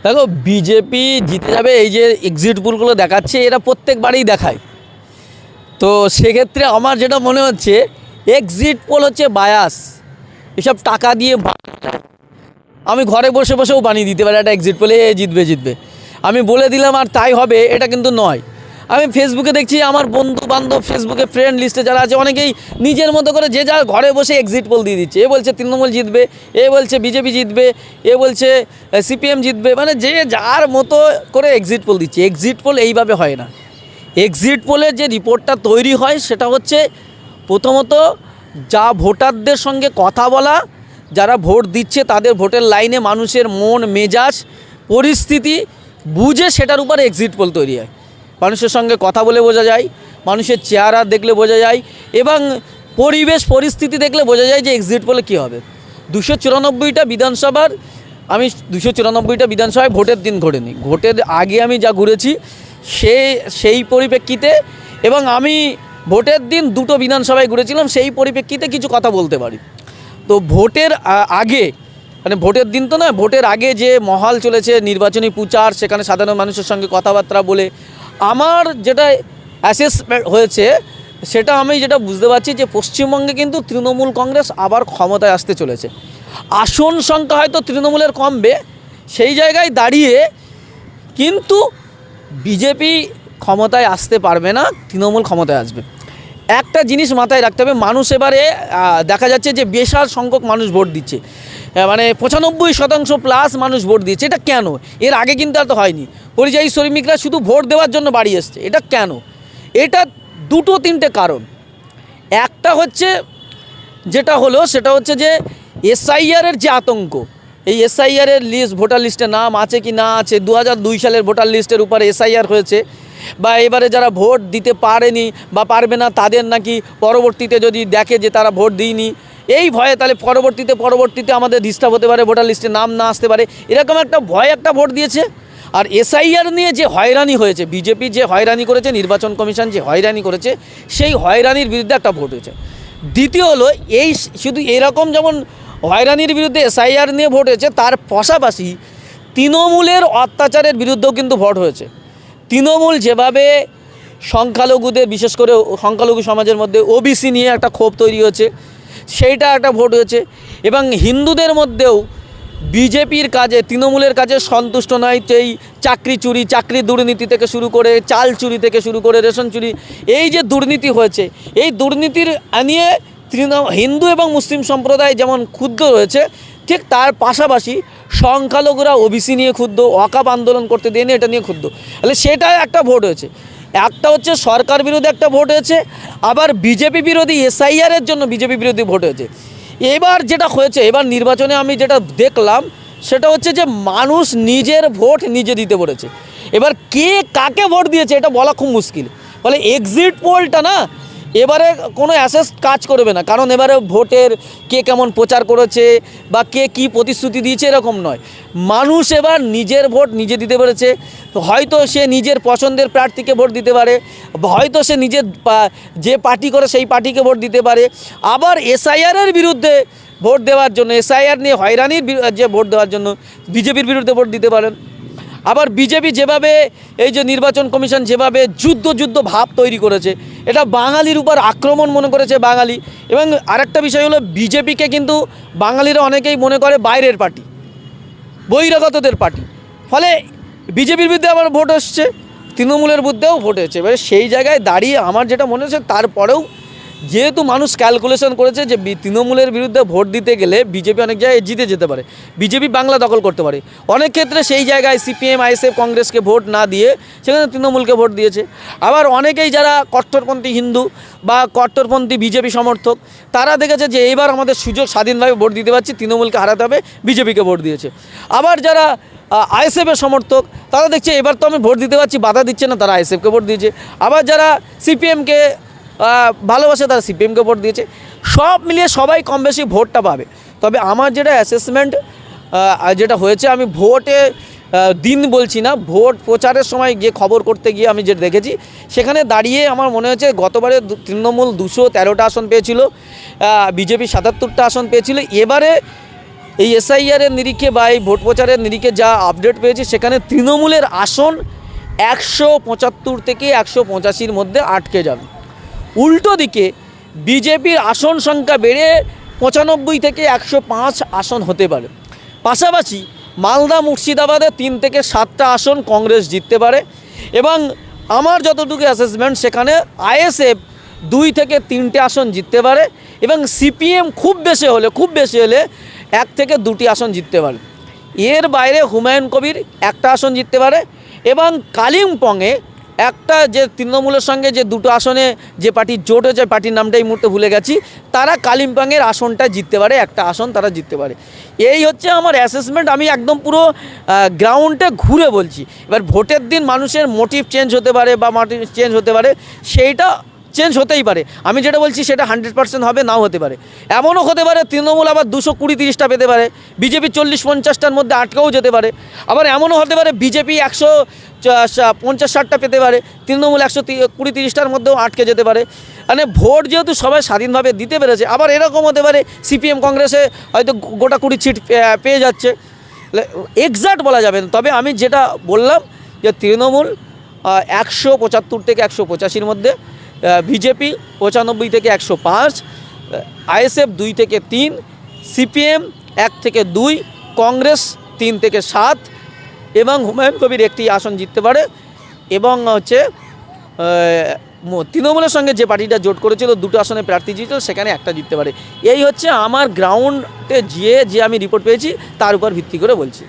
দেখো, বিজেপি জিতে যাবে এই যে এক্সিট পোলগুলো দেখাচ্ছে, এরা প্রত্যেকবারই দেখায়। তো সেক্ষেত্রে আমার যেটা মনে হচ্ছে, এক্সিট পোল হচ্ছে বায়াস, এসব টাকা দিয়ে আমি ঘরে বসে বসেও বানিয়ে দিতে পারি একটা এক্সিট পোলে জিতবে আমি বলে দিলাম আর তাই হবে, এটা কিন্তু নয়। আমি ফেসবুকে দেখছি আমার বন্ধু বান্ধব, ফেসবুকে ফ্রেন্ড লিস্টে যারা আছে অনেকেই নিজের মতো করে যে যা ঘরে বসে এক্সিট পোল দিয়ে দিচ্ছে। এ বলছে তৃণমূল জিতবে, এ বলছে বিজেপি জিতবে, এ বলছে সিপিএম জিতবে, মানে যে যার মতো করে এক্সিট পোল দিচ্ছে। এক্সিট পোল এইভাবে হয় না। এক্সিট পোলের যে রিপোর্টটা তৈরি হয় সেটা হচ্ছে প্রথমত যা ভোটারদের সঙ্গে কথা বলা, যারা ভোট দিচ্ছে তাদের ভোটের লাইনে মানুষের মন মেজাজ পরিস্থিতি বুঝে সেটার উপর এক্সিট পোল তৈরি হয়। মানুষের সঙ্গে কথা বলে বোঝা যায়, মানুষের চেহারা দেখলে বোঝা যায়, এবং পরিবেশ পরিস্থিতি দেখলে বোঝা যায় যে এক্সিট পোলে কী হবে। 294টা বিধানসভার, আমি 294টা বিধানসভায় ভোটের দিন ঘোরেনি, ভোটের আগে আমি যা ঘুরেছি সেই পরিপ্রেক্ষিতে, এবং আমি ভোটের দিন 2টো বিধানসভায় ঘুরেছিলাম, সেই পরিপ্রেক্ষিতে কিছু কথা বলতে পারি। তো ভোটের আগে, মানে ভোটের দিন তো না, ভোটের আগে যে মহল চলেছে নির্বাচনী প্রচার, সেখানে সাধারণ মানুষের সঙ্গে কথাবার্তা বলে আমার যেটা অ্যাসেসমেন্ট হয়েছে, সেটা আমি যেটা বুঝতে পারছি যে পশ্চিমবঙ্গে কিন্তু তৃণমূল কংগ্রেস আবার ক্ষমতায় আসতে চলেছে। আসন সংখ্যা হয়তো তৃণমূলের কমবে, সেই জায়গায় দাঁড়িয়ে কিন্তু বিজেপি ক্ষমতায় আসতে পারবে না, তৃণমূল ক্ষমতায় আসবে। একটা জিনিস মাথায় রাখতে হবে, মানুষ এবারে দেখা যাচ্ছে যে বিশাল সংখ্যক মানুষ ভোট দিচ্ছে, মানে 95% প্লাস মানুষ ভোট দিচ্ছে। এটা কেন? এর আগে কিন্তু এত হয়নি। পরিযায়ী শ্রমিকরা শুধু ভোট দেওয়ার জন্য বাড়ি এসছে, এটা কেন? এটা 2-3টে কারণ। একটা হচ্ছে যেটা হলো সেটা হচ্ছে যে এসআইআরের যে আতঙ্ক, এই এসআইআরের লিস্ট, ভোটার লিস্টে নাম আছে কি না আছে, 2002 সালের ভোটার লিস্টের উপরে এসআইআর হয়েছে, বা এবারে যারা ভোট দিতে পারেনি বা পারবে না তাদের নাকি পরবর্তীতে যদি দেখে যে তারা ভোট দিইনি, এই ভয়ে তাহলে পরবর্তীতে আমাদের ডিস্টার্ব হতে পারে, ভোটার লিস্টে নাম না আসতে পারে, এরকম একটা ভয় একটা ভোট দিয়েছে। আর এসআইআর নিয়ে যে হয়রানি হয়েছে, বিজেপি যে হয়রানি করেছে, নির্বাচন কমিশন যে হয়রানি করেছে, সেই হয়রানির বিরুদ্ধে একটা ভোট হয়েছে। দ্বিতীয় হলো, এই শুধু এরকম যেমন হয়রানির বিরুদ্ধে এসআইআর নিয়ে ভোট হয়েছে, তার পাশাপাশি তৃণমূলের অত্যাচারের বিরুদ্ধেও কিন্তু ভোট হয়েছে। তৃণমূল যেভাবে সংখ্যালঘুদের, বিশেষ করে সংখ্যালঘু সমাজের মধ্যে ওবিসি নিয়ে একটা ক্ষোভ তৈরি হয়েছে, সেইটা একটা ভোট হয়েছে। এবং হিন্দুদের মধ্যেও বিজেপির কাজে, তৃণমূলের কাজে সন্তুষ্ট নয়, এই চাকরি চুরি, চাকরি দুর্নীতি থেকে শুরু করে চাল চুরি থেকে শুরু করে রেশন চুরি, এই যে দুর্নীতি হয়েছে, এই দুর্নীতির নিয়ে হিন্দু এবং মুসলিম সম্প্রদায় যেমন ক্ষুব্ধ রয়েছে, ঠিক তার পাশাপাশি সংখ্যালঘুরা ওবিসি নিয়ে ক্ষুব্ধ, ওয়াকাফ আন্দোলন করতে দেয়নি এটা নিয়ে ক্ষুব্ধ। তাহলে সেটা একটা ভোট হয়েছে। একটা হচ্ছে সরকার বিরোধী একটা ভোট হয়েছে, আবার বিজেপি বিরোধী এসআইআরের জন্য বিজেপি বিরোধী ভোট হয়েছে। এবার যেটা হয়েছে, এবার নির্বাচনে আমি যেটা দেখলাম সেটা হচ্ছে যে মানুষ নিজের ভোট নিজে দিতে পেরেছে। এবার কে কাকে ভোট দিয়েছে এটা বলা খুব মুশকিল। ফলে এক্সিট পোলটা না এবারে কোনো অ্যাসেস কাজ করবে না, কারণ এবারে ভোটের কে কেমন প্রচার করেছে বা কে কী প্রতিশ্রুতি দিয়েছে এরকম নয়। মানুষ এবার নিজের ভোট নিজে দিতে পেরেছে। হয়তো সে নিজের পছন্দের প্রার্থীকে ভোট দিতে পারে, হয়তো সে নিজের যে পার্টি করে সেই পার্টিকে ভোট দিতে পারে। আবার এসআইআরের বিরুদ্ধে ভোট দেওয়ার জন্য, এসআইআর নিয়ে হয়রানির যে ভোট দেওয়ার জন্য বিজেপির বিরুদ্ধে ভোট দিতে পারেন। আবার বিজেপি যেভাবে এই যে নির্বাচন কমিশন যেভাবে যুদ্ধ ভাব তৈরি করেছে, এটা বাঙালির উপর আক্রমণ মনে করেছে বাঙালি। এবং আরেকটা বিষয় হলো, বিজেপিকে কিন্তু বাঙালিরা অনেকেই মনে করে বাইরের পার্টি, বহিরাগতদের পার্টি। ফলে বিজেপির বিরুদ্ধে আবার ভোট আসছে, তৃণমূলের বিরুদ্ধেও ভোট হচ্ছে। এবারে সেই জায়গায় দাঁড়িয়ে আমার যেটা মনে হচ্ছে, তারপরেও যেহেতু মানুষ ক্যালকুলেশন করেছে যে তৃণমূলের বিরুদ্ধে ভোট দিতে গেলে বিজেপি অনেক জায়গায় জিতে যেতে পারে, বিজেপি বাংলা দখল করতে পারে। অনেক ক্ষেত্রে সেই জায়গায় সিপিএম, আইএসএফ, কংগ্রেসকে ভোট না দিয়ে সেখানে তৃণমূলকে ভোট দিয়েছে। আবার অনেকেই যারা কট্টরপন্থী হিন্দু বা কট্টরপন্থী বিজেপি সমর্থক, তারা দেখেছে যে এইবার আমাদের সুযোগ, স্বাধীনভাবে ভোট দিতে পারছি, তৃণমূলকে হারাতে হবে, বিজেপিকে ভোট দিয়েছে। আবার যারা আইএসএফের সমর্থক, তারা দেখছে এবার তো আমি ভোট দিতে পারছি, বাধা দিচ্ছে না, তারা আইএসএফকে ভোট দিয়েছে। আবার যারা সিপিএমকে ভালোবাসে তারা সিপিএমকে ভোট দিয়েছে। সব মিলিয়ে সবাই কম বেশি ভোটটা পাবে। তবে আমার যেটা অ্যাসেসমেন্ট যেটা হয়েছে, আমি ভোটে দিন বলছি না, ভোট প্রচারের সময় গিয়ে খবর করতে গিয়ে আমি যেটা দেখেছি, সেখানে দাঁড়িয়ে আমার মনে হচ্ছে গতবারে তৃণমূল 213টা আসন পেয়েছিল, বিজেপি 77টা আসন পেয়েছিল। এবারে এই এসআইআরের নিরিখে বা এই ভোট প্রচারের নিরিখে যা আপডেট পেয়েছি, সেখানে তৃণমূলের আসন 175 থেকে 185-র মধ্যে আটকে যাবে। উল্টো দিকে বিজেপির আসন সংখ্যা বেড়ে 95 থেকে 105 আসন হতে পারে। পাশাপাশি মালদা মুর্শিদাবাদে 3 থেকে 7টা আসন কংগ্রেস জিততে পারে এবং আমার যতটুকু অ্যাসেসমেন্ট, সেখানে আইএসএফ 2 থেকে 3টে আসন জিততে পারে এবং সিপিএম খুব বেশি হলে 1 থেকে 2টি আসন জিততে পারে। এর বাইরে হুমায়ুন কবির একটা আসন জিততে পারে এবং কালিম্পংয়ে একটা যে তৃণমূলের সঙ্গে যে 2টো আসনে যে পার্টির জোট হয়েছে, পার্টির নামটা এই মুহূর্তে ভুলে গেছি, তারা কালিম্পংয়ের আসনটা জিততে পারে, একটা আসন তারা জিততে পারে। এই হচ্ছে আমার অ্যাসেসমেন্ট। আমি একদম পুরো গ্রাউন্ডে ঘুরে বলছি। এবার ভোটের দিন মানুষের মোটিভ চেঞ্জ হতে পারে বা মোটিভ চেঞ্জ হতে পারে, সেইটা চেঞ্জ হতেই পারে। আমি যেটা বলছি সেটা 100% হবে, নাও হতে পারে। এমনও হতে পারে তৃণমূল আবার 220-30টা পেতে পারে, বিজেপি 40-50টার মধ্যে আটকেও যেতে পারে। আবার এমনও হতে পারে বিজেপি 150-60টা পেতে পারে, তৃণমূল 120-30টার মধ্যেও আটকে যেতে পারে। মানে ভোট যেহেতু সবাই স্বাধীনভাবে দিতে পেরেছে, আবার এরকম হতে পারে সিপিএম কংগ্রেসে হয়তো গোটা 20 সিট পেয়ে যাচ্ছে। এক্সাক্ট বলা যাবে না, তবে আমি যেটা বললাম যে তৃণমূল 175 থেকে 185-র মধ্যে, বিজেপি 95 থেকে 105, আইএসএফ 2 থেকে 3, সিপিএম 1 থেকে 2, কংগ্রেস 3 থেকে 7 এবং হুমায়ুন কবির একটি আসন জিততে পারে। এবং হচ্ছে তৃণমূলের সঙ্গে যে পার্টিটা জোট করেছিল 2টো আসনে প্রার্থী জিতেছিল, সেখানে একটা জিততে পারে। এই হচ্ছে আমার গ্রাউন্ডে যে আমি রিপোর্ট পেয়েছি তার উপর ভিত্তি করে বলছি।